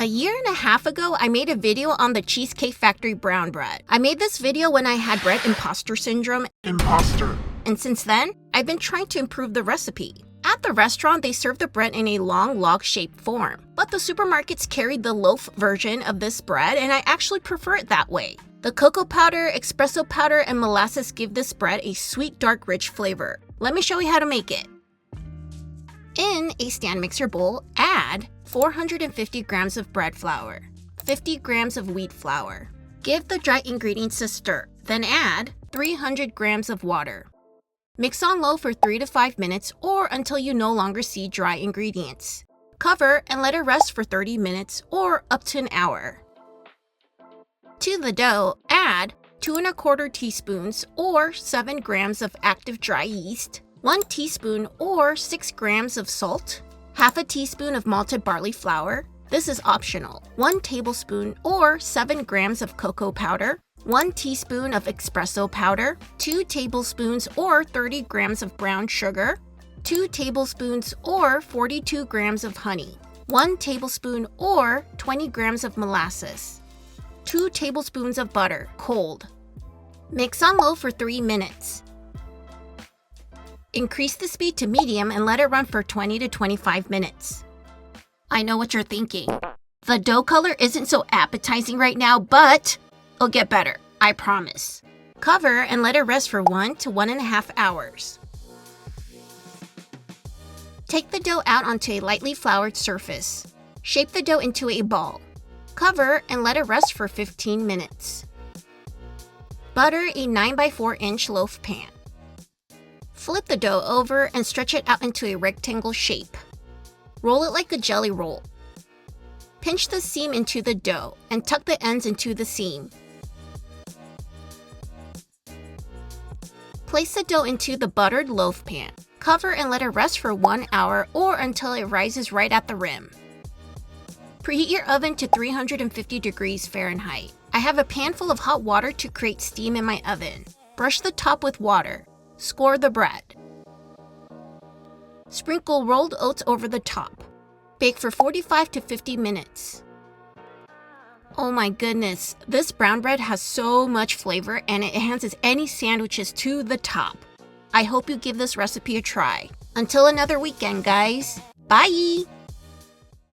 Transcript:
A year and a half ago, I made a video on the Cheesecake Factory Brown Bread. I made this video when I had bread imposter syndrome. And since then, I've been trying to improve the recipe. At the restaurant, they serve the bread in a long log-shaped form, but the supermarkets carried the loaf version of this bread, and I actually prefer it that way. The cocoa powder, espresso powder, and molasses give this bread a sweet, dark, rich flavor. Let me show you how to make it. In a stand mixer bowl, add 450 grams of bread flour, 50 grams of wheat flour. Give the dry ingredients a stir, then add 300 grams of water. Mix on low for 3 to 5 minutes or until you no longer see dry ingredients. Cover and let it rest for 30 minutes or up to an hour. To the dough, add 2 1/4 teaspoons or 7 grams of active dry yeast, 1 teaspoon or 6 grams of salt, half a teaspoon of malted barley flour, this is optional, 1 tablespoon or 7 grams of cocoa powder, 1 teaspoon of espresso powder, 2 tablespoons or 30 grams of brown sugar, 2 tablespoons or 42 grams of honey, 1 tablespoon or 20 grams of molasses, 2 tablespoons of butter, cold. Mix on low for 3 minutes. Increase the speed to medium and let it run for 20 to 25 minutes. I know what you're thinking. The dough color isn't so appetizing right now, but it'll get better, I promise. Cover and let it rest for 1 to 1.5 hours. Take the dough out onto a lightly floured surface. Shape the dough into a ball. Cover and let it rest for 15 minutes. Butter a 9x4 inch loaf pan. Flip the dough over and stretch it out into a rectangle shape. Roll it like a jelly roll. Pinch the seam into the dough and tuck the ends into the seam. Place the dough into the buttered loaf pan. Cover and let it rest for 1 hour or until it rises right at the rim. Preheat your oven to 350 degrees Fahrenheit. I have a pan full of hot water to create steam in my oven. Brush the top with water. Score the bread. Sprinkle rolled oats over the top. Bake for 45 to 50 minutes. Oh my goodness, this brown bread has so much flavor and it enhances any sandwiches to the top. I hope you give this recipe a try. Until another weekend, guys. Bye!